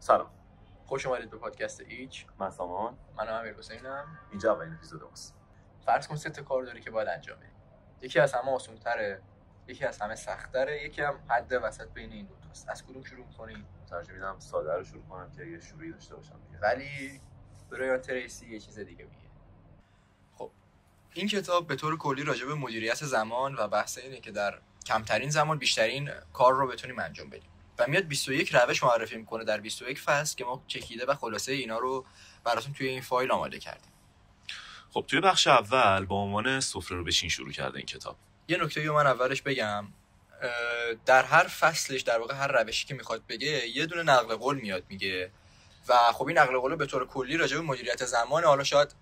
سلام، خوش اومدید به پادکست ایچ. من سامان. من امیر حسینم. اینجا اولین اپیزود ماست. فرض کن 3 تا کار داری که باید انجام بدی. یکی از همه آسان‌تره، یکی از همه سخت‌تره، یکی هم حد وسط بین این دو تاست. از کدوم شروع می‌کنی؟ ترجیح میدم ساده رو شروع کنم که یه شروعی داشته باشم دیگه. ولی برایان تریسی یه چیز دیگه میگه. خب این کتاب به طور کلی راجع به مدیریت زمان و بحث اینه که در کمترین زمان بیشترین کار رو بتونیم انجام بدیم. و میاد 21 روش معرفی میکنه در 21 فصل که ما چکیده و خلاصه اینا رو براتون توی این فایل آماده کردیم. خب توی بخش اول با عنوان سفره رو بچین شروع کرده این کتاب. یه نکته رو من اولش بگم، در هر فصلش در واقع هر روشی که میخواد بگه یه دونه نقل قول میاد میگه و خب این نقل قول به طور کلی راجع به مدیریت زمان، حالا شاید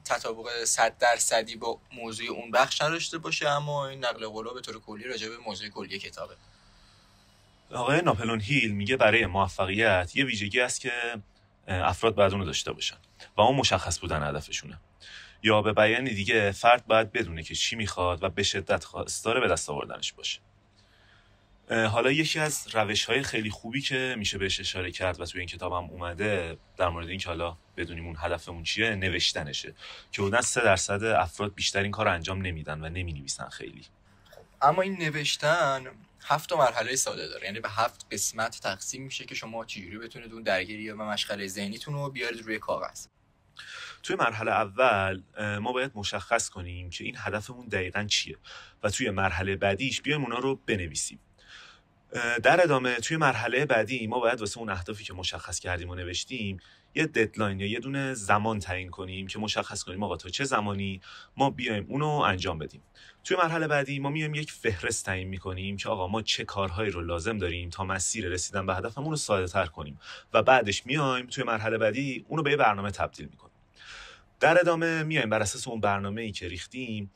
تطابق 100% با موضوع اون بخش نداشته باشه، اما این نقل قول به طور کلی راجع به موضوع کلی کتابه. آقای ناپلئون هیل میگه برای موفقیت یه ویژگی است که افراد باید اونو داشته باشن و اون مشخص بودن هدفشونه. یا به بیان دیگه فرد باید بدونه که چی میخواد و به شدت خواستار به دست آوردنش باشه. حالا یکی از روش‌های خیلی خوبی که میشه بهش اشاره کرد و توی این کتاب هم اومده در مورد این که حالا بدونیم اون هدفمون چیه، نوشتنشه که حدوداً 3% افراد بیشتر این کار انجام نمیدن و نمینویسن خیلی. اما این نوشتن 7 مرحله ساده داره، یعنی به 7 قسمت تقسیم میشه که شما چجوری بتونید اون درگیری و مشغله ذهنیتون رو بیارید روی کاغذ. توی مرحله اول ما باید مشخص کنیم که این هدفمون دقیقاً چیه و توی مرحله بعدیش بیایم اونا رو بنویسیم. در ادامه توی مرحله بعدی ما باید واسه اون اهدافی که مشخص کردیم و نوشتیم یه ددلاین یا یه دونه زمان تعیین کنیم که مشخص کنیم آقا تا چه زمانی ما بیایم اونو انجام بدیم. توی مرحله بعدی ما میایم یک فهرست تعیین میکنیم که آقا ما چه کارهایی رو لازم داریم تا مسیر رسیدن به هدفمون رو ساده تر کنیم و بعدش میایم توی مرحله بعدی اونو به یه برنامه تبدیل میکنیم. در ادامه میایم بر اساس اون برنامه‌ای که ریختیم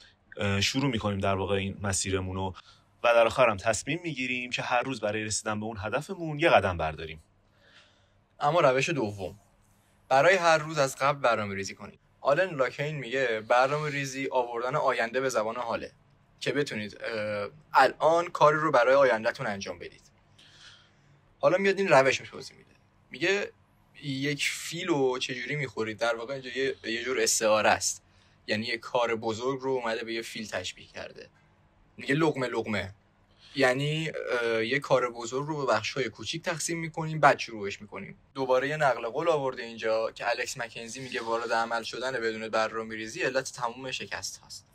شروع میکنیم در واقع این مسیرمون رو و در آخر هم تصمیم میگیریم که هر روز برای رسیدن به اون هدفمون یه قدم برداریم. اما روش دوم، برای هر روز از قبل برنامه‌ریزی کنید. آلن لاکین میگه برنامه‌ریزی آوردن آینده به زبان حاله که بتونید الان کاری رو برای آیندهتون انجام بدید. حالا میاد این روش رو توضیح میده. میگه یک فیلو چجوری میخورید، در واقع اینجا یه جور استعاره است، یعنی یه کار بزرگ رو اومده به یه فیل تشبیه کرده. میگه لقمه لقمه، یعنی یه کار بزرگ رو به بخش‌های کوچیک تقسیم می‌کنیم بعد شروعش می‌کنیم. دوباره یه نقل قول آورده اینجا که الکس مکنزی میگه وارد عمل شدن بدون برنامه‌ریزی علت تمام شکست هست.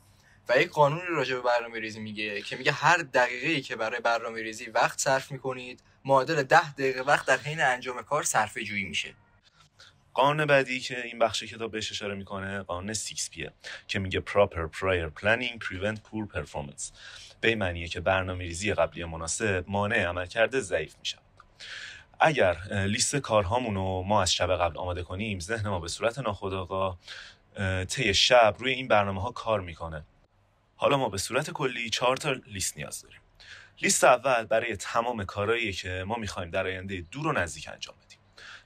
و یک قانونی راجع به برنامه‌ریزی میگه که میگه هر دقیقه‌ای که برای برنامه‌ریزی وقت صرف می‌کنید معادل 10 دقیقه وقت در حین انجام کار صرفه‌جویی میشه. قانون بعدی که این بخش کتاب بهش اشاره میکنه قانون 6P که میگه proper prior planning prevent poor performance. به این معنیه که برنامه‌ریزی قبلی مناسب مانع عملکرد ضعیف میشه. اگر لیست کارهامونو ما از شب قبل آماده کنیم، ذهن ما به صورت ناخودآگاه طی شب روی این برنامه‌ها کار میکنه. حالا ما به صورت کلی 4 تا لیست نیاز داریم. لیست اول برای تمام کارهایی که ما میخوایم در آینده دور و نزدیک انجام بدیم.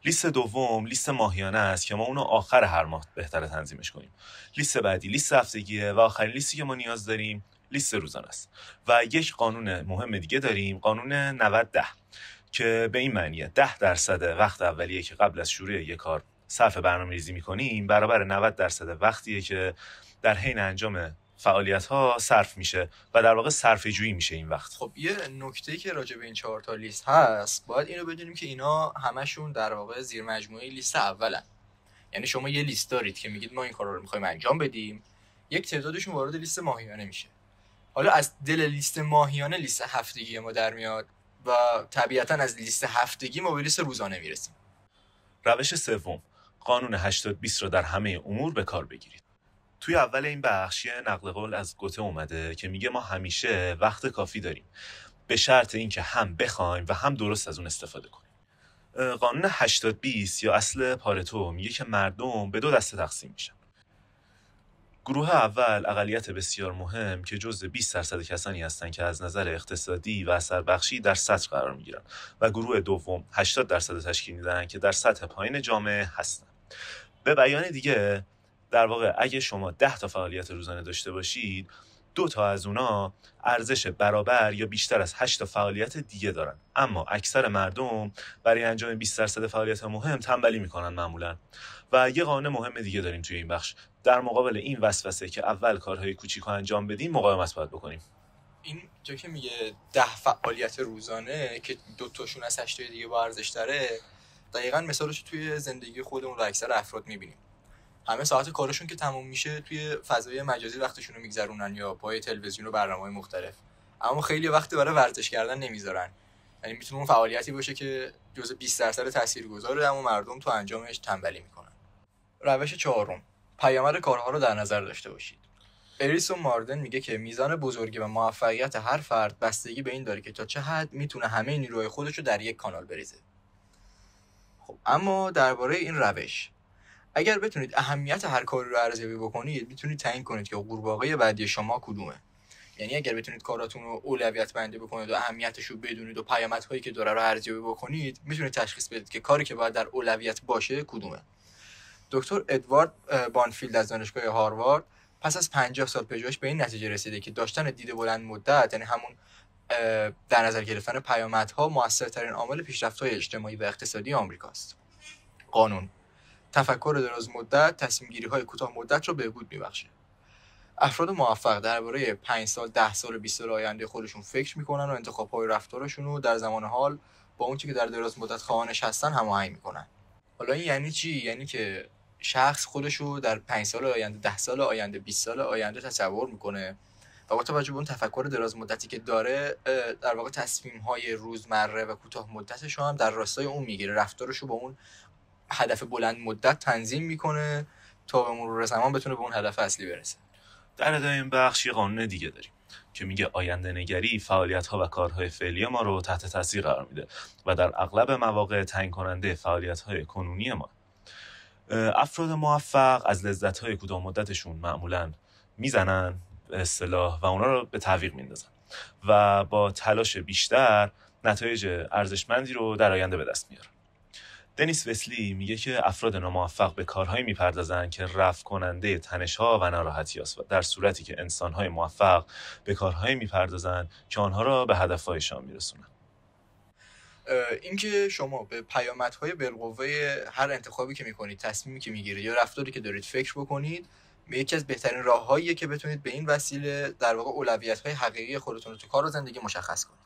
لیست دوم لیست ماهیانه است که ما اونو آخر هر ماه بهتره تنظیمش کنیم. لیست بعدی لیست هفتگیه و آخرین لیستی که ما نیاز داریم لیست روزانه است. و یک قانون مهم دیگه داریم، قانون 90-10 که به این معنیه 10% وقت اولیه که قبل از شروع یک کار صرف برنامه‌ریزی می‌کنیم برابر 90% وقتیه که در حین انجام فعالیت‌ها صرف میشه و در واقع صرفه‌جویی میشه این وقت. خب یه نکته‌ای که راجع به این 4 تا لیست هست، باید اینو بدونیم که اینا همشون در واقع زیر مجموعه لیست اولن. یعنی شما یه لیست دارید که میگید ما این کارا رو می‌خوایم انجام بدیم، یک تعدادشون وارد لیست ماهیانه میشه. حالا از دل لیست ماهیانه لیست هفتگی ما در میاد و طبیعتاً از لیست هفتگی ما به لیست روزانه میرسیم. روش سوم، قانون 80-20 رو در همه امور به کار بگیرید. توی اول این بخش یه نقل قول از گوته اومده که میگه ما همیشه وقت کافی داریم به شرط اینکه هم بخوایم و هم درست از اون استفاده کنیم. قانون 80-20 یا اصل پارتو میگه که مردم به 2 دسته تقسیم میشن. گروه اول اقلیت بسیار مهم که جزء 20% کسانی هستند که از نظر اقتصادی و اثر بخشی در سطح قرار میگیرن و گروه دوم 80% تشکیل میدن که در سطح پایین جامعه هستن. به بیان دیگه در واقع اگه شما 10 تا فعالیت روزانه داشته باشید 2 تا از اونا ارزش برابر یا بیشتر از 8 تا فعالیت دیگه دارن، اما اکثر مردم برای انجام 20% فعالیت مهم تنبلی میکنن معمولا. و یه قانون مهم دیگه داریم توی این بخش. در مقابل این وسوسه که اول کارهای کوچیکو انجام بدیم مقاومت باید بکنیم. این جا که میگه 10 فعالیت روزانه که 2 تاشون از 8 دیگه با ارزش داره، دقیقاً مثالش توی زندگی خودمون و اکثر افراد میبینیم. همه ساعت کارشون که تموم میشه توی فضای مجازی وقتشون رو میگذرونن یا پای تلویزیون و برنامه‌های مختلف، اما خیلی وقتی برای ورزش کردن نمیذارن. یعنی میتونه اون فعالیتی باشه که جزء 20% تاثیرگذاره، اما مردم تو انجامش تنبلی میکنن. روش 4، پیامد کارها رو در نظر داشته باشید. اریس و ماردن میگه که میزان بزرگی و موفقیت هر فرد بستگی به این داره که تا چه حد میتونه همه نیروهای خودش رو در یک کانال بریزه. خب اما درباره این روش، اگر بتونید اهمیت هر کاری رو ارزیابی بکنید، میتونید تعیین کنید که قورباغه بعدی شما کدومه. یعنی اگر بتونید کاراتون رو اولویت بندی بکنید و اهمیتش رو بدونید و پیامدهایی که داره رو ارزیابی بکنید، میتونید تشخیص بدید که کاری که باید در اولویت باشه کدومه. دکتر ادوارد بانفیلد از دانشگاه هاروارد پس از 50 سال پژوهش به این نتیجه رسیده که داشتن دید بلند مدت، یعنی همون در نظر گرفتن پیامدها، موثرترین عامل پیشرفت‌های اجتماعی و اقتصادی آمریکاست. قانون تفکر دراز مدت تصمیم‌گیری‌های کوتاه مدت رو بهبود می‌بخشه. افراد موفق درباره 5 سال، 10 سال و 20 سال آینده خودشون فکر می‌کنن و انتخاب‌های رفتارشون رو در زمان حال با اون چیزی که در دراز مدت خواهانش هستن هماهنگ می‌کنن. حالا این یعنی چی؟ یعنی که شخص خودشو در 5 سال آینده، 10 سال آینده، 20 سال آینده تصور میکنه و با توجه به اون تفکر دراز مدتی که داره، در واقع تصمیم‌های روزمره و کوتاه مدتش رو هم در راستای اون میگیره، رفتارشو با اون هدف بلند مدت تنظیم میکنه تا به مرور زمان بتونه به اون هدف اصلی برسه. در ادامه این بخش یه قانون دیگه داریم که میگه آینده نگری فعالیت‌ها و کارهای فعلی ما رو تحت تاثیر قرار میده و در اغلب مواقع تعیین کننده فعالیت‌های کنونی ما. افراد موفق از لذت‌های کوتاه مدتشون معمولاً میزنن به اصطلاح و اونا رو به تعویق میندازن و با تلاش بیشتر نتایج ارزشمندی رو در آینده به دست میارن. دنیس وسلی میگه که افراد ناموفق به کارهایی میپردازن که رفع کننده تنش‌ها و ناراحتی است، در صورتی که انسان‌های موفق به کارهایی میپردازن که آنها را به هدف‌هایشان میرسونن. اینکه شما به پیامدهای بالقوه هر انتخابی که میکنید، تصمیمی که میگیرید یا رفتاری که دارید فکر بکنید، به یکی از بهترین راه‌هاییه که بتونید به این وسیله در واقع اولویت‌های حقیقی خودتون رو تو کار و زندگی مشخص کنید.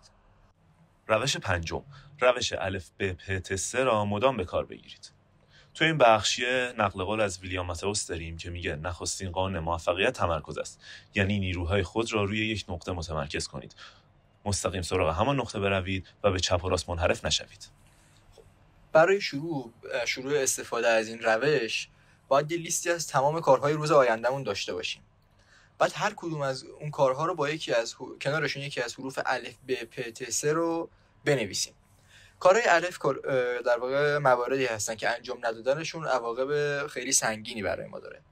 روش 5، روش الف ب پ ت س را مدام به کار بگیرید. تو این بخشیه نقل قول از ویلیام ماتئوس داریم که میگه نخستین قانون موفقیت تمرکز است، یعنی نیروهای خود را روی یک نقطه متمرکز کنید، مستقیم سراغ همان نقطه بروید و به چپ و راست منحرف نشوید. برای شروع استفاده از این روش باید یه لیستی از تمام کارهای روز آیندهمون داشته باشیم. بعد هر کدوم از اون کارها رو با کنارشون یکی از حروف الف ب پ ت س رو بنویسیم. کارهای الف در واقع مواردی هستن که انجام ندادنشون عواقب خیلی سنگینی برای ما داره.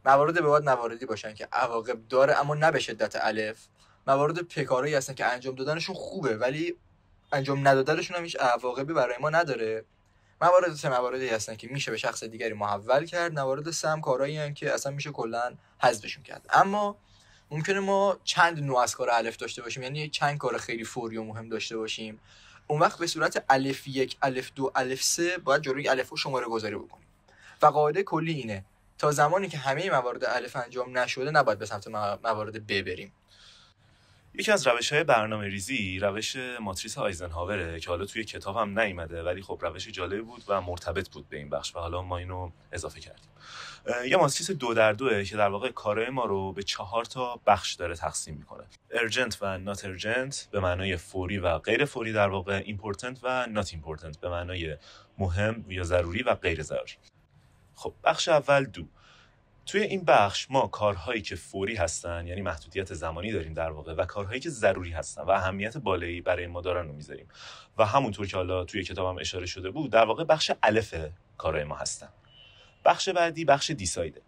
موارد به بعد مواردی باشن که عواقب داره اما نه به شدت الف. موارد پ کارهایی هستن که انجام دادنشون خوبه ولی انجام ندادنشون هم هیچ عواقبی برای ما نداره. مواردی هستن که میشه به شخص دیگری محول کرد. موارد سه کارهایی هستن که اصلا میشه کلا حذفشون کرد. اما ممکنه ما چند نوع از کار الف داشته باشیم، یعنی چند کار خیلی فوری و مهم داشته باشیم. اون وقت به صورت الف 1، الف 2، الف 3 باید جلوی الف رو شماره گذاری بکنیم. و قاعده کلی اینه تا زمانی که همه موارد الف انجام نشده نباید به سمت موارد ب بریم. یکی از روش‌های برنامه‌ریزی روش ماتریس آیزنهاوره که حالا توی کتابم نیومده ولی خب روش جالب بود و مرتبط بود به این بخش و حالا ما اینو اضافه کردیم. یه ماتریس 2x2 که در واقع کارهای ما رو به 4 تا بخش داره تقسیم میکنه. urgent و not urgent به معنای فوری و غیر فوری در واقع، important و not important به معنای مهم یا ضروری و غیر ضروری. خب بخش اول دو. توی این بخش ما کارهایی که فوری هستن، یعنی محدودیت زمانی داریم در واقع، و کارهایی که ضروری هستن و اهمیت بالایی برای ما دارن رو میذاریم و همونطور که حالا توی کتابم اشاره شده بود در واقع بخش الف کارهای ما هستن. بخش بعدی بخش دیسایده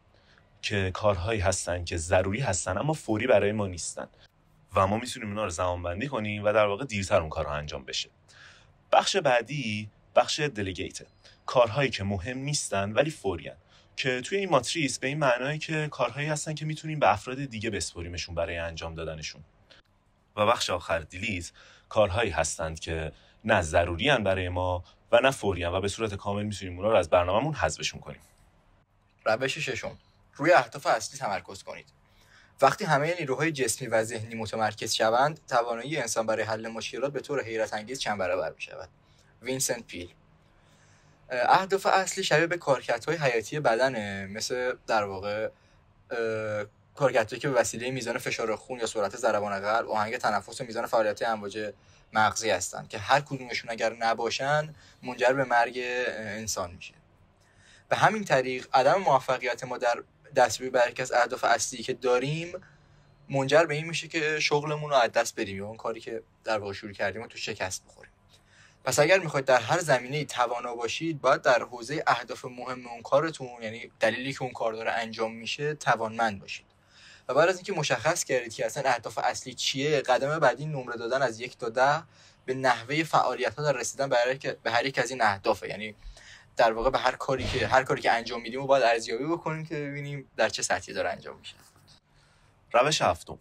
که کارهایی هستن که ضروری هستن اما فوری برای ما نیستن و ما میتونیم اونا رو زمانبندی کنیم و در واقع دیرتر اون کارها انجام بشه. بخش بعدی بخش دلیگیت، کارهایی که مهم نیستن ولی فوری هستن. که توی این ماتریس به این معنایی که کارهایی هستن که میتونیم به افراد دیگه بسپاریمشون برای انجام دادنشون. و بخش آخر دیلیت کارهایی هستند که نه ضروریان برای ما و نه فوریان و به صورت کامل میتونیم اونا رو از برنامه‌مون حذفشون کنیم. روش ششم، روی اهداف اصلی تمرکز کنید. وقتی همه نیروهای جسمی و ذهنی متمرکز شوند، توانایی انسان برای حل مشکلات به طور حیرت انگیز چند برابر می‌شود. وینسنت پیل. اهداف اصلی شبیه به کارکردهای حیاتی بدنه، مثل در واقع کارکردهایی که به وسیله میزان فشار خون یا سرعت ضربان قلب، آهنگ تنفس و میزان فعالیت امواج مغزی هستند که هر کدومشون اگر نباشن منجر به مرگ انسان میشه. به همین طریق عدم موفقیت ما در دستیابی به یکی از اهداف اصلی که داریم منجر به این میشه که شغلمون رو از دست بدیم یا اون کاری که در واقع شروع کردیم رو تو شکست بخوریم. پس اگر میخواید در هر زمینه‌ای توانا باشید، باید در حوزه اهداف مهم اون کارتون، یعنی دلیلی که اون کار داره انجام میشه، توانمند باشید. و بعد از اینکه مشخص کردید که اصلا اهداف اصلی چیه، قدم بعدی نمره دادن از 1 تا 10 به نحوه فعالیت‌ها در رسیدن به هر یک از این اهدافه. یعنی در واقع به هر کاری که انجام میدیم و باید ارزیابی بکنیم که ببینیم در چه سطحی داره انجام میشه. روش هفتم،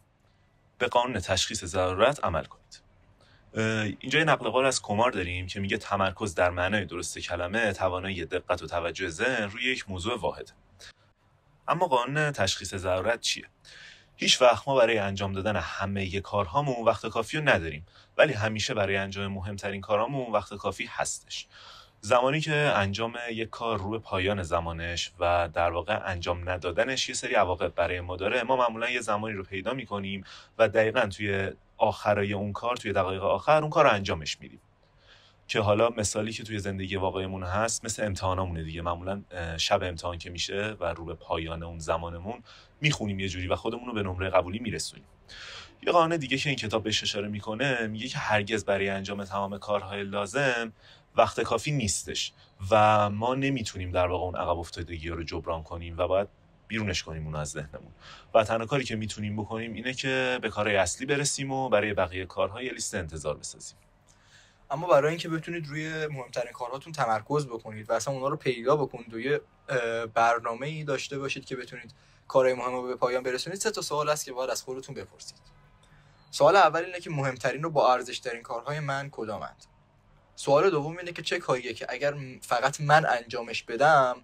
به قانون تشخیص ضرورت عمل کنید. اینجا یه نقل قول از کمار داریم که میگه تمرکز در معنای درست کلمه توانایی دقت و توجه ذهن روی یک موضوع واحد. اما قانون تشخیص ضرورت چیه؟ هیچ وقت ما برای انجام دادن همه کارهامون وقت کافی رو نداریم، ولی همیشه برای انجام مهمترین کارهامون وقت کافی هستش. زمانی که انجام یک کار رو به پایان زمانش و در واقع انجام ندادنش یه سری عواقب برای ما داره، ما معمولا یه زمانی رو پیدا می‌کنیم و دقیقاً توی آخرای اون کار، توی دقایق آخر اون کار رو انجامش میدیم. که حالا مثالی که توی زندگی واقعیمون هست مثل امتحانامونه دیگه. معمولا شب امتحان که میشه و رو به پایان اون زمانمون میخونیم یه جوری و خودمون رو به نمره قبولی میرسونیم. یه قانون دیگه که این کتاب بهش اشاره میکنه میگه که هرگز برای انجام تمام کارهای لازم وقت کافی نیستش و ما نمیتونیم در واقع اون عقب افتادگی رو جبران کنیم و باید بیرونش کنیم اون از ذهنمون. و تنها کاری که میتونیم بکنیم اینه که به کارهای اصلی برسیم و برای بقیه کارها یه لیست انتظار بسازیم. اما برای اینکه بتونید روی مهمترین کارهاتون تمرکز بکنید و اصلا اونا رو پیدا بکنید و یه برنامه‌ای داشته باشید که بتونید کارهای مهم رو به پایان برسونید، 3 تا سوال هست که باید از خودتون بپرسید. سوال اول اینه که مهمترین و با ارزش‌ترین کارهای من کدامند؟ سوال دوم اینه که چه کاریه که اگر فقط من انجامش بدم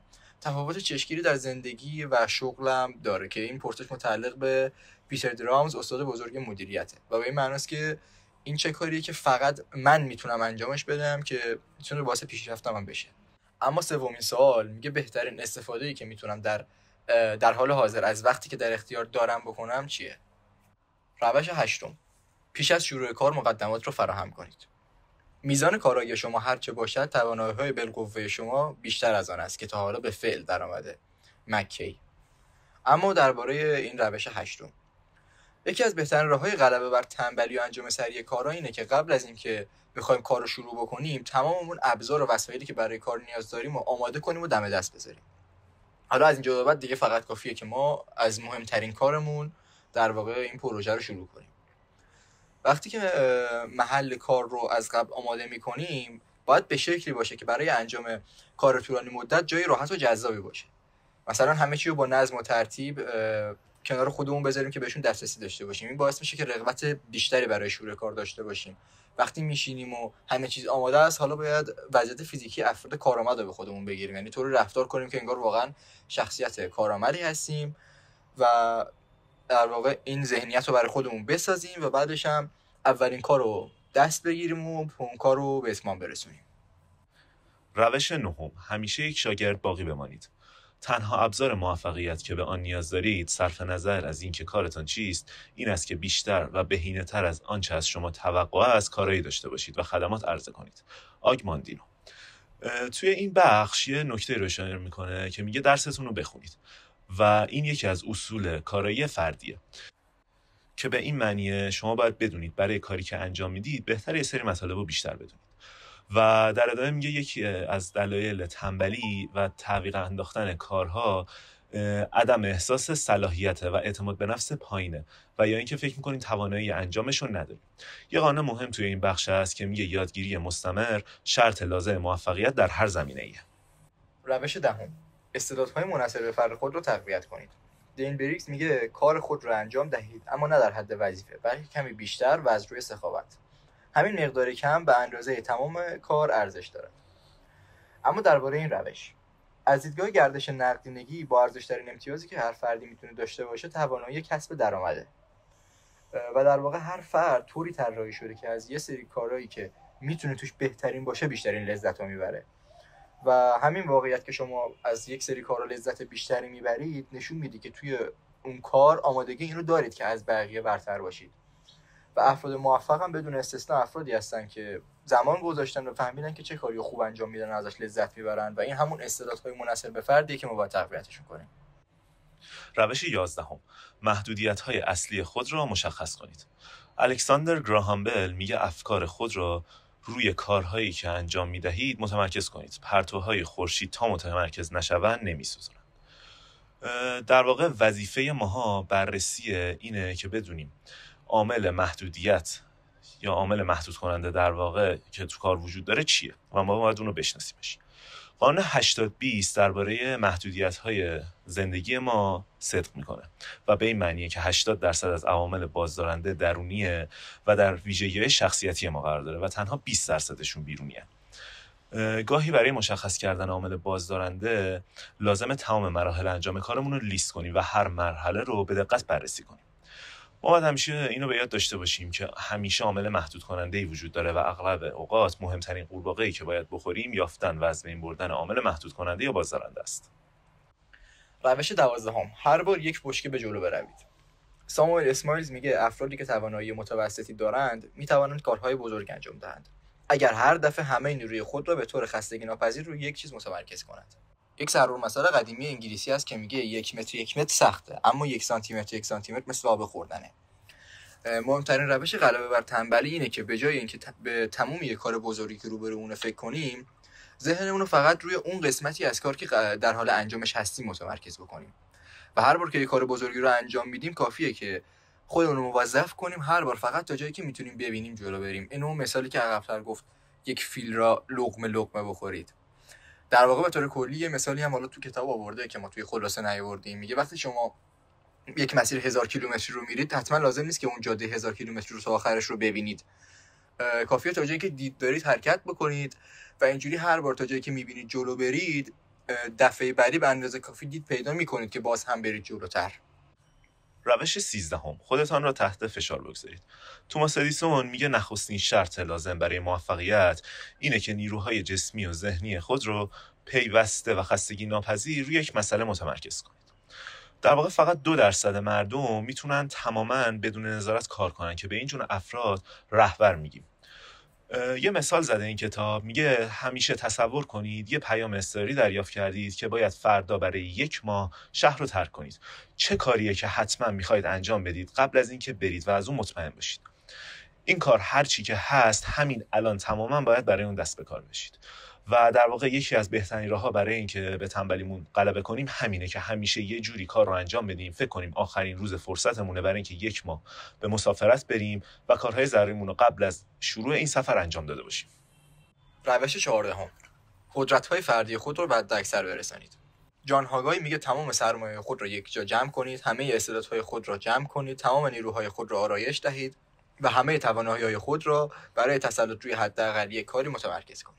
تفاوت چشمگیری در زندگی و شغلم داره، که این پرسش متعلق به پیتر درامز، استاد بزرگ مدیریته و به این معناست که این چه کاریه که فقط من میتونم انجامش بدم که میتونه باعث پیشرفتم بشه. اما سومین سوال میگه بهترین استفاده‌ای که میتونم در حال حاضر از وقتی که در اختیار دارم بکنم چیه؟ روش هشتم، پیش از شروع کار مقدمات رو فراهم کنید. میزان کارایی شما هر چه باشد، توانایی‌های بالقوه شما بیشتر از آن است که تا حالا به فعل درآمده. مکی. اما درباره این روش هشتم، یکی از بهترین راه‌های غلبه بر تنبلی و انجام سریع کارا اینه که قبل از اینکه بخوایم کار رو شروع بکنیم تمام اون ابزار و وسایلی که برای کار نیاز داریم رو آماده کنیم و دم دست بذاریم. حالا از اینجا به بعد دیگه فقط کافیه که ما از مهمترین کارمون در واقع این پروژه رو شروع کنیم. وقتی که محل کار رو از قبل آماده می‌کنیم، باید به شکلی باشه که برای انجام کار طولانی مدت جای راحت و جذابی باشه. مثلا همه چی رو با نظم و ترتیب کنار خودمون بذاریم که بهشون دسترسی داشته باشیم. این باعث میشه که رغبت بیشتری برای شروع کار داشته باشیم. وقتی میشینیم و همه چیز آماده است، حالا باید وضعیت فیزیکی افراد کارآمد رو به خودمون بگیریم، یعنی طوری رفتار کنیم که انگار واقعا شخصیت کارآمدی هستیم و در واقع این ذهنیت رو برای خودمون بسازیم و بعدش هم اولین کار رو دست بگیریم و اون کار رو به اتمام برسونیم. روش نهم، همیشه یک شاگرد باقی بمانید. تنها ابزار موفقیت که به آن نیاز دارید، صرف نظر از اینکه کارتان چیست، این است که بیشتر و بهینه‌تر از آنچه از شما توقع است کارایی داشته باشید و خدمات عرضه کنید. آگماندینو. توی این بخش یه نکته رو اشاره میکنه که میگه درستون رو بخونید و این یکی از اصول کارایی فردیه که به این معنیه شما باید بدونید برای کاری که انجام میدید بهتره یه سری مطالب رو بیشتر بدونید. و در ادامه میگه یکی از دلایل تنبلی و تعویق انداختن کارها عدم احساس صلاحیت و اعتماد به نفس پایینه و یا اینکه فکر میکنین توانایی انجامش رو ندارید. یه قانون مهم توی این بخش هست که میگه یادگیری مستمر شرط لازم موفقیت در هر زمینه‌ایه. روش دهم، استعدادهای منحصر به فرد خود رو تقویت کنید. دین بریکس میگه کار خود رو انجام دهید، اما نه در حد وظیفه، بلکه کمی بیشتر و از روی سخاوت. همین مقدار کم به اندازه تمام کار ارزش دارد. اما درباره این روش، از دیدگاه گردش نقدینگی، با ارزش‌ترین امتیازی که هر فردی میتونه داشته باشه توانایی کسب درآمده. و در واقع هر فرد طوری طراحی شده که از یه سری کارهایی که میتونه توش بهترین باشه بیشترین لذت رو میبره. و همین واقعیت که شما از یک سری کارها لذت بیشتری میبرید نشون میده که توی اون کار آمادگی این رو دارید که از بقیه برتر باشید. و افراد موفق هم بدون استثنا افرادی هستن که زمان گذاشتن و فهمیدن که چه کاری خوب انجام میدن و ازش لذت میبرن و این همون استعدادهای منحصر به فردیه که ما باید تقویتشون کنیم. روش 11، محدودیت‌های اصلی خود را مشخص کنید. الکساندر گراهام بل میگه افکار خود را روی کارهایی که انجام میدهید متمرکز کنید. پرتوهای خورشید تا متمرکز نشوند نمیسوزند. در واقع وظیفه ماها بررسی اینه که بدونیم عامل محدودیت یا عامل محدود کننده در واقع که تو کار وجود داره چیه و ما باید اون رو بشناسیمش. قانون 80-20 درباره محدودیت‌های زندگی ما صدق میکنه و به این معنیه که 80% از عوامل بازدارنده درونیه و در ویژگی‌های شخصیتی ما قرار داره و تنها 20%شون بیرونیه. گاهی برای مشخص کردن عامل بازدارنده لازمه تمام مراحل انجام کارمون رو لیست کنیم و هر مرحله رو به دقت بررسی کنیم. ما باید همیشه اینو به یاد داشته باشیم که همیشه عامل محدود کننده‌ای وجود داره و اغلب اوقات مهمترین قورباغه‌ای که باید بخوریم یافتن و از بین بردن عامل محدود کننده یا بازدارنده است. روش 12، هر بار یک بشکه به جلو بروید. ساموئل اسمایلز میگه افرادی که توانایی متوسطی دارند میتوانند کارهای بزرگ انجام دهند اگر هر دفعه همه نیروی خود را به طور خستگی ناپذیر روی یک چیز متمرکز کنند. یک ضرورمثل قدیمی انگلیسی هست که میگه 1 متر 1 متر سخته، اما 1 سانتی متر 1 سانتی متر مثل آب خوردنه. مهمترین روش غلبه بر تنبلی اینه که به جای اینکه به تمام یک کار بزرگی که روبرومون فکر کنیم، ذهنمون رو فقط روی اون قسمتی از کار که در حال انجامش هستیم متمرکز بکنیم. و هر بار که یک کار بزرگی رو انجام میدیم کافیه که خودمون رو موظف کنیم هر بار فقط تا جایی که میتونیم ببینیم جلو بریم. این اون مثالی که عقب‌تر گفت یک فیل را لقمه لقمه بخورید. در واقع به طور کلی یه مثالی هم حالا تو کتاب آورده که ما توی خلاصه نیاوردیم. میگه وقتی شما یک مسیر 1000 کیلومتری رو میرید حتما لازم نیست که اون جاده 1000 کیلومتری رو تا آخرش رو ببینید. کافیه تا جایی که دید دارید حرکت بکنید و اینجوری هر بار تا جایی که میبینید جلو برید، دفعه بعدی به اندازه کافی دید پیدا میکنید که باز هم برید جلوتر. روش 13، خودتان را تحت فشار بگذارید. توماس ادیسون میگه نخستین شرط لازم برای موفقیت اینه که نیروهای جسمی و ذهنی خود رو پیوسته و خستگی ناپذیر روی یک مسئله متمرکز کنید. در واقع فقط 2% مردم میتونن تماماً بدون نظارت کار کنن که به این جور افراد رهبر میگیم. یه مثال زده این کتاب، میگه همیشه تصور کنید یه پیام اضطراری دریافت کردید که باید فردا برای 1 ماه شهر رو ترک کنید. چه کاریه که حتما میخواید انجام بدید قبل از اینکه برید و از اون مطمئن باشید. این کار هر چی که هست همین الان تماما باید برای اون دست به کار بشید. و در واقع یکی از بهترین راه‌ها برای اینکه به تنبلیمون غلبه کنیم همینه که همیشه یه جوری کار رو انجام بدیم فکر کنیم آخرین روز فرصتمونه برای اینکه 1 ماه به مسافرت بریم و کارهای ضروریمون رو قبل از شروع این سفر انجام داده باشیم. روش 14، قدرت‌های فردی خود رو به حداکثر برسانید. جان هاگای میگه تمام سرمایه خود را یک جا جمع کنید، همه استعدادهای خود را جمع کنید، تمام نیروهای خود را آرایش دهید و همه توانایی‌های خود را برای تسلط روی حداقل یک کاری متمرکز کنید.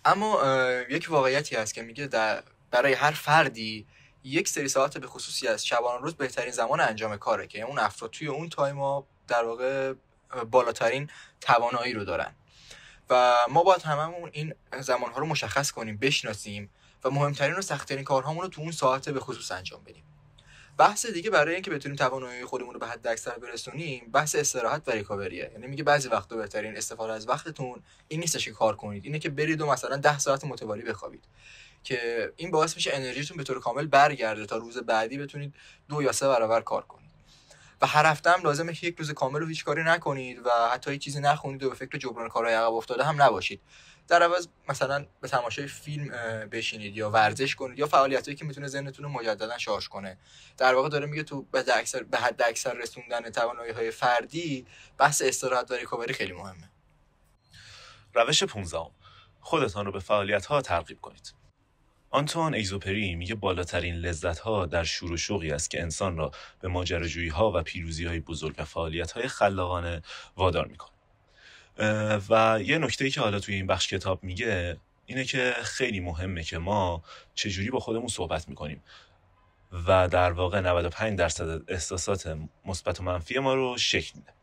اما یک واقعیتی هست که میگه برای هر فردی یک سری ساعت به خصوصی از شبانه روز بهترین زمان انجام کاره که اون افراد توی اون تایما در واقع بالاترین توانایی رو دارن و ما باید هممون این زمانها رو مشخص کنیم، بشناسیم و مهمترین و سخت‌ترین کارهامون رو تو اون ساعت به خصوص انجام بدیم. بحث دیگه برای اینکه بتونیم توانایی خودمون رو به حد اکثر برسونیم بحث استراحت و ریکاوریه. یعنی میگه بعضی وقتا بهترین استفاده از وقتتون این نیستش که کار کنید، اینه که برید و مثلا 10 ساعت متوالی بخوابید که این باعث میشه انرژیتون به طور کامل برگرده تا روز بعدی بتونید 2 یا 3 برابر کار کنید. و هر هفته هم لازمه که 1 روز کامل رو هیچ کاری نکنید و حتی هیچ چیزی نخونید و به فکر جبران کارهای عقب افتاده هم نباشید. در عوض مثلا به تماشای فیلم بشینید یا ورزش کنید یا فعالیتایی که میتونه ذهنتون رو مجددا شارژ کنه. در واقع داره میگه تو به حد اکثر رسوندن توانایی‌های فردی بحث استراحت و ریکاوری خیلی مهمه. روش 15، خودتان رو به فعالیت‌ها ترغیب کنید. آنتوان اگزوپری میگه بالاترین لذت‌ها در شور و شوقی است که انسان را به ماجراجویی‌ها و پیروزی‌های بزرگ و فعالیت‌های خلاقانه وادار میکنه. و یه نکته‌ای که حالا توی این بخش کتاب میگه اینه که خیلی مهمه که ما چجوری با خودمون صحبت میکنیم و در واقع 95% احساسات مثبت و منفی ما رو شکل میده.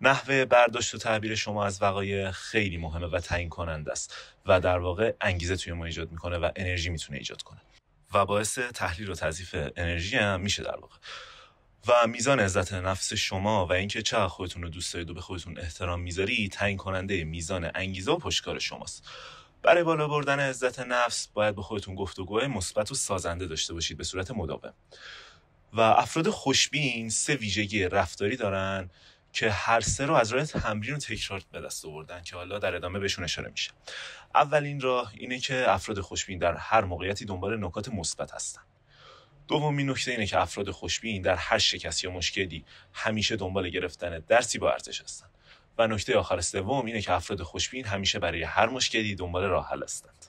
نحوه برداشت و تعبیر شما از وقایع خیلی مهمه و تعیین کننده است و در واقع انگیزه توی ما ایجاد میکنه و انرژی میتونه ایجاد کنه و باعث تحلیل و تضعیف انرژی هم میشه در واقع. و میزان عزت نفس شما و اینکه چقدر خودتون رو دوست دارید و به خودتون احترام میذاری تعیین کننده میزان انگیزه و پشتکار شماست. برای بالا بردن عزت نفس باید به خودتون گفتگوهای مثبت و سازنده داشته باشید به صورت مداوم. و افراد خوشبین 3 ویژگی رفتاری دارن که هر 3 رو از راه تمرین و تکرار به دست آوردن که حالا در ادامه بهشون اشاره میشه. اولین راه اینه که افراد خوشبین در هر موقعیتی دنبال نکات مثبت هستن. دومین نکته اینه که افراد خوشبین در هر شکست یا مشکلی همیشه دنبال گرفتن درسی با ارزش هستن. و نکته آخر سوم اینه که افراد خوشبین همیشه برای هر مشکلی دنبال راه حل هستند.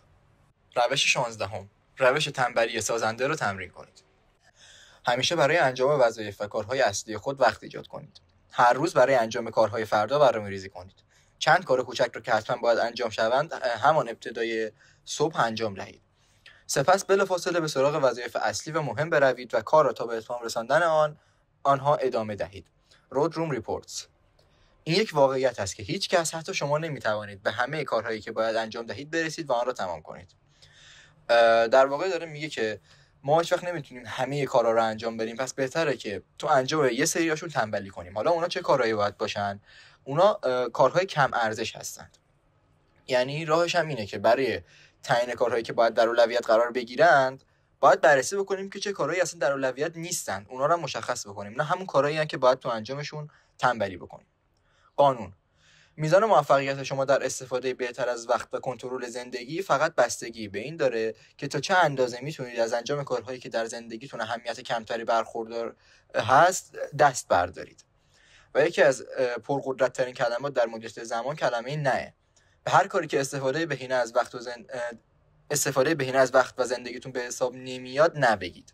روش 16 روش تنبلی سازنده رو تمرین کنید. همیشه برای انجام وظایف و کارهای اصلی خود وقت ایجاد کنید. هر روز برای انجام کارهای فردا برنامه‌ریزی کنید. چند کار کوچک رو که حتما باید انجام شوند همان ابتدای صبح انجام دهید. سپس بلافاصله به سراغ وظایف اصلی و مهم بروید و کار را تا به اتمام رساندن آنها ادامه دهید. رود روم ریپورتس. این یک واقعیت است که هیچ کس حتی شما نمیتوانید به همه کارهایی که باید انجام دهید برسید و آن را تمام کنید. در واقع داره میگه که ما هیچ وقت نمیتونیم همه کارا رو انجام بدیم، پس بهتره که تو انجام یه سریاشون تنبلی کنیم. حالا اونا چه کارهایی باید باشن؟ اونا کارهای کم ارزش هستند. یعنی راهش هم اینه که برای تعیین کارهایی که باید در اولویت قرار بگیرند باید بررسی بکنیم که چه کارهایی اصلا در اولویت نیستن، اونا رو مشخص بکنیم. نه همون کارهایی هستن که باید تو انجامشون تنبلی بکنیم. قانون: میزان موفقیت شما در استفاده بهتر از وقت و کنترل زندگی فقط بستگی به این داره که تا چه اندازه میتونید از انجام کارهایی که در زندگیتون اهمیت کمتری برخوردار هست دست بردارید. و یکی از پرقدرت ترین کلمات در مدت زمان کلمه نه. به هر کاری که استفاده بهینه از وقت و زندگیتون به حساب نمیاد نبگید.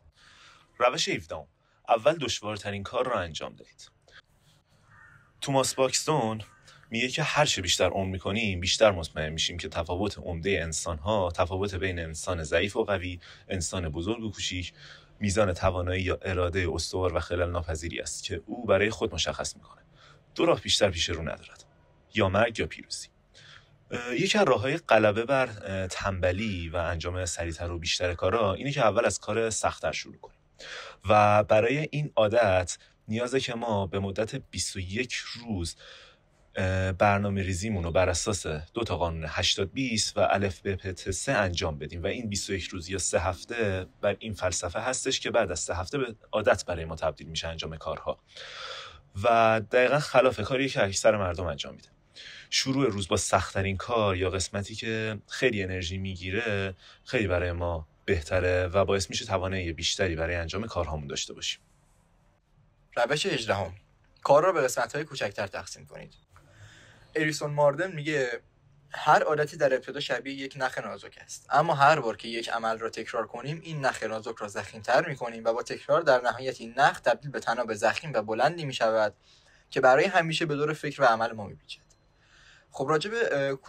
روش 17: اول دشوارترین کار را انجام دهید. توماس باکستون میگه که هر چه بیشتر عمر میکنیم بیشتر مطمئن میشیم که تفاوت عمده انسان‌ها تفاوت بین انسان ضعیف و قوی، انسان بزرگ و کوچیک، میزان توانایی یا اراده استوار و خلل ناپذیری است که او برای خود مشخص میکنه. 2 راه بیشتر پیش رو ندارد، یا مرگ یا پیروزی. یکی از راه‌های غلبه بر تنبلی و انجام سریعتر و بیشتر کارا اینه که اول از کار سخت‌تر شروع کنیم و برای این عادت نیازه که ما به مدت 21 روز برنامه ریزیمون رو بر اساس 2 قانون 80-20 و الف ب پ ت 3 انجام بدیم و این 21 روز یا 3 هفته بر این فلسفه هستش که بعد از 3 هفته به عادت برای ما تبدیل میشه انجام کارها و دقیقا خلاف کاری که اکثر مردم انجام میده. شروع روز با سخت‌ترین کار یا قسمتی که خیلی انرژی میگیره خیلی برای ما بهتره و باعث میشه توانایی بیشتری برای انجام کارهامون داشته باشیم. روش 18: کار را به قسمت‌های کوچکتر تقسیم کنید. اریسون ماردن میگه هر عادتی در ابتدا شبیه یک نخ نازک است، اما هر بار که یک عمل را تکرار کنیم این نخ نازک را ضخیم‌تر می‌کنیم و با تکرار در نهایت این نخ تبدیل به طناب ضخیم و بلندی می‌شود که برای همیشه به دور فکر و عمل ما می‌پیچد. خب راجع به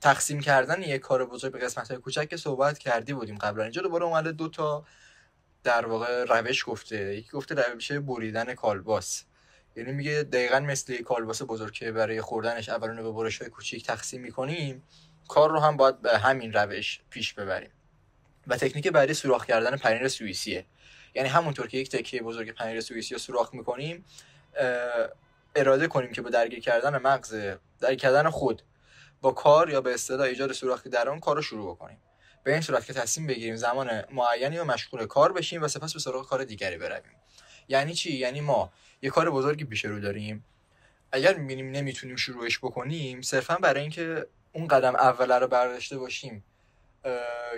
تقسیم کردن یک کار بزرگ به قسمت‌های کوچک که صحبت کردی بودیم قبلا. اینجا دوباره اومده 2 تا در واقع روش گفته. یکی گفته روش بریدن کالباس، یعنی میگه دقیقاً مثل کالباس بزرگ که برای خوردنش اولونو به برش‌های کوچیک تقسیم می‌کنیم، کار رو هم باید به همین روش پیش ببریم. و تکنیک بعدی سوراخ کردن پنیر سوئیسیه. یعنی همونطور که یک تکه بزرگ پنیر سوئیسی رو سوراخ می‌کنیم، اراده کنیم که با درگیر کردن خود با کار یا به اصطلاح ایجاد سوراخی در اون کار رو شروع بکنیم. به این صورت که تصمیم بگیریم زمان معینی رو مشغول کار بشیم و سپس به سراغ کار دیگری برویم. یعنی چی؟ یعنی ما یه کار بزرگی پیش رو داریم، اگر می‌بینیم نمیتونیم شروعش بکنیم، صرفا برای اینکه اون قدم اوله رو برداشته باشیم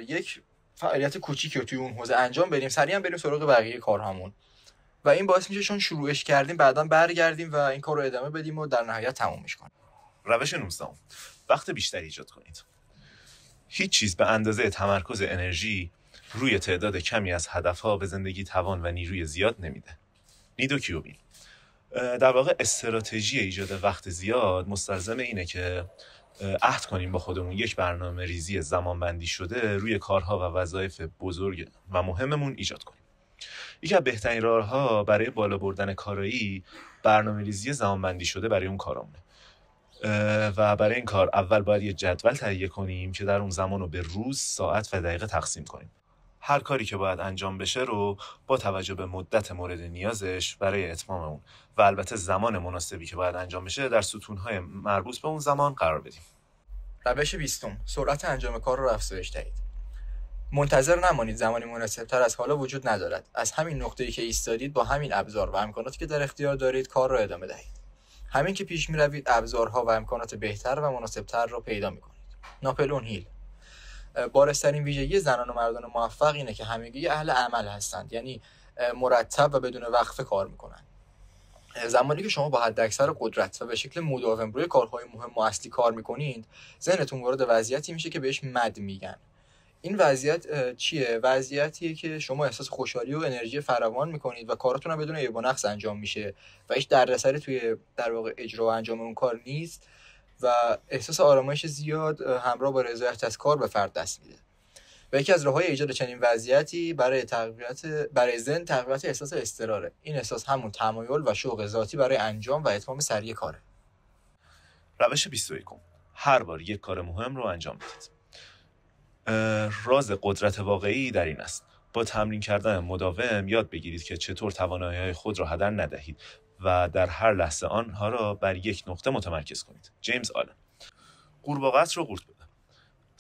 یک فعالیت کوچیکی رو توی اون حوزه انجام بدیم، سریعا بریم سراغ بقیه کارهامون و این باعث میشه چون شروعش کردیم بعداً برگردیم و این کار رو ادامه بدیم و در نهایت تمومش کنیم. روش 19: وقت بیشتری ایجاد کنید. هیچ چیز به اندازه تمرکز انرژی روی تعداد کمی از هدفها به زندگی توان و نیروی زیاد نمیده. نیدو کیوبین. در واقع استراتژی ایجاد وقت زیاد مستلزم اینه که عهد کنیم با خودمون یک برنامه ریزی زمانبندی شده روی کارها و وظایف بزرگ و مهممون ایجاد کنیم. یکی از بهترین راه‌ها برای بالا بردن کارایی برنامه ریزی زمانبندی شده برای اون کارامونه. و برای این کار اول باید یه جدول تهیه کنیم که در اون زمان رو به روز، ساعت و دقیقه تقسیم کنیم. هر کاری که باید انجام بشه رو با توجه به مدت مورد نیازش برای اتمام اون و البته زمان مناسبی که باید انجام بشه در ستون‌های مربوط به اون زمان قرار بدیم. روش 20: سرعت انجام کار رو افزایش دهید. منتظر نمانید زمانی مناسب‌تر از حالا وجود ندارد. از همین نقطه‌ای که ایستادید با همین ابزار و امکاناتی که در اختیار دارید کار رو ادامه دهید. همین که پیش می‌روید ابزارها و امکانات بهتر و مناسب‌تر رو پیدا می‌کنید. ناپلئون هیل. بارزترین ویژگی زنان و مردان موفق اینه که همگی اهل عمل هستند، یعنی مرتب و بدون وقفه کار میکنن. زمانی که شما با حداکثر قدرت و به شکل مداوم روی کارهای مهم و اصلی کار میکنید، ذهنتون وارد وضعیتی میشه که بهش مد میگن. این وضعیت چیه؟ وضعیتیه که شما احساس خوشحالی و انرژی فراوان میکنید و کاراتون هم بدون عیب و نقص انجام میشه و هیچ دردسری توی در واقع اجرا و انجام اون کار نیست و احساس آرامش زیاد همراه با رضایت از کار به فرد دست میده. و یکی از راه‌های ایجاد چنین وضعیتی برای ذهن تقویت احساس اضطراره. این احساس همون تمایل و شوق ذاتی برای انجام و اتمام سریع کاره. روش 21: هر بار یک کار مهم رو انجام بدید. راز قدرت واقعی در این است: با تمرین کردن مداوم یاد بگیرید که چطور توانایی‌های خود را هدر ندهید و در هر لحظه آنها را بر یک نقطه متمرکز کنید. جیمز آلن. قورباغه رو قورت بده.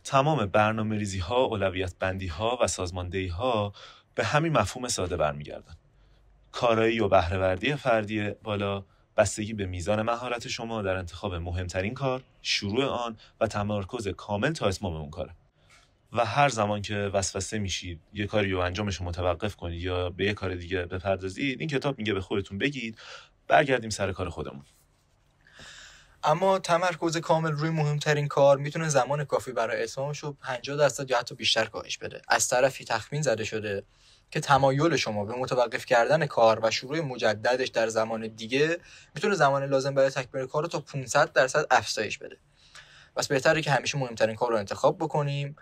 تمام برنامه‌ریزی‌ها، اولویت بندی‌ها و سازماندهی‌ها به همین مفهوم ساده برمیگردن. کارایی و بهره‌وردی فردی بالا بستگی به میزان مهارت شما در انتخاب مهمترین کار، شروع آن و تمرکز کامل تا اتمام اون کاره. و هر زمان که وسوسه میشید یه کاری رو انجامش رو متوقف کنید یا به یه کار دیگه بپردازید، این کتاب میگه به خودتون بگید برگردیم سر کار خودمون. اما تمرکز کامل روی مهمترین کار میتونه زمان کافی برای اتمامش رو 50% یا حتی بیشتر کاهش بده. از طرفی تخمین زده شده که تمایل شما به متوقف کردن کار و شروع مجددش در زمان دیگه میتونه زمان لازم برای تکمیل کار رو تا 500% افزایش بده. پس بهتره که همیشه مهمترین کار رو انتخاب بکنیم،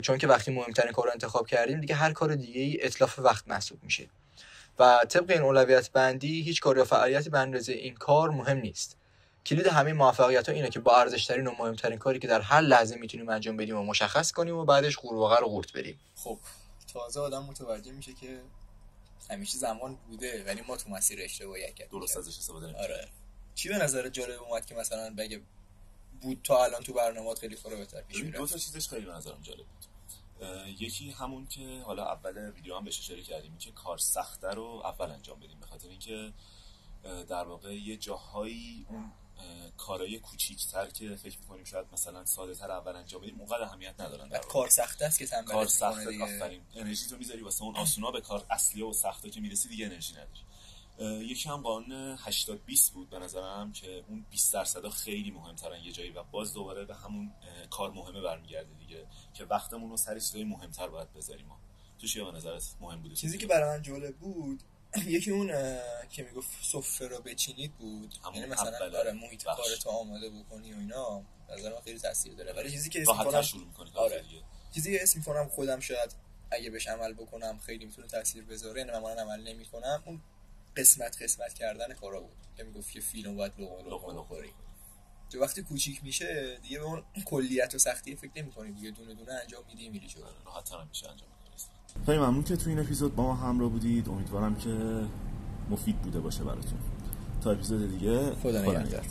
چون که وقتی مهمترین کار رو انتخاب کردیم دیگه هر کار دیگه‌ای اتلاف وقت محسوب میشه و طبق این اولویت بندی هیچ کار یا فعالیتی به اندازه این کار مهم نیست. کلید همه موفقیت‌ها اینه که با ارزش‌ترین و مهمترین کاری که در هر لحظه میتونیم انجام بدیم و مشخص کنیم و بعدش قورباغه رو قورت بدیم. خب تازه آدم متوجه میشه که همیشه زمان بوده ولی ما تو مسیر اشتباهی کردیم. درست ازش استفاده نمی‌کنیم. آره. چی به نظر جالب اومد که مثلا بگه بود تا الان تو برنامه‌ات خیلی کارا بهتر پیش میره؟ دو تا چیزش خیلی به نظرم جالب بود. یکی همون که حالا اول ویدیو هم بهش اشاره کردیم که کار سخته رو اول انجام بدیم، به خاطر اینکه در واقع یه جاهایی اون کارهای کوچیک‌تر که فکر می‌کنیم شاید مثلا ساده‌تر اول انجام بدیم اونقدر اهمیت ندارن. در کار سخته است که تنبلت کار سخته دیگه. آفرین. انرژی تو میذاری واسه اون آسونا، به کار اصلی و سخته که میرسی دیگه انرژی نداری. یکی هم قانون 80-20 بود به نظرم که اون 20% خیلی مهم‌ترن یه جایی و باز دوباره به همون کار مهمه برمیگرده دیگه که وقتمون رو سر چیزای مهم‌تر باید بذاریم. تو چیه به نظرت مهم بود؟ چیزی که برای من جالب بود یکی اون که میگفت سفره رو بچینید بود، یعنی مثلا آره محیط کارتو آماده بکنی و اینا نظر من خیلی تاثیر داره. ولی چیزی که اسم راحت‌تر شروع می‌کنی آره دیگه. چیزی که اسم می‌کنم خودم شاید اگه بهش عمل بکنم خیلی میتونه تاثیر بذاره، یعنی من عمل نمی‌کنم، اون قسمت کردن کارا بود که میگفت که فیلم باید لقمه بخوری. تو وقتی کوچیک میشه دیگه به اون کلیت و سختی فکر نمی‌کنی، دیگه دونه دونه انجام میدی میری جلو، راحت‌تر میشه انجام بدی. خیلی ممنون که تو این اپیزود با ما همراه بودید. امیدوارم که مفید بوده باشه براتون. تا اپیزود دیگه خدا نگهدار.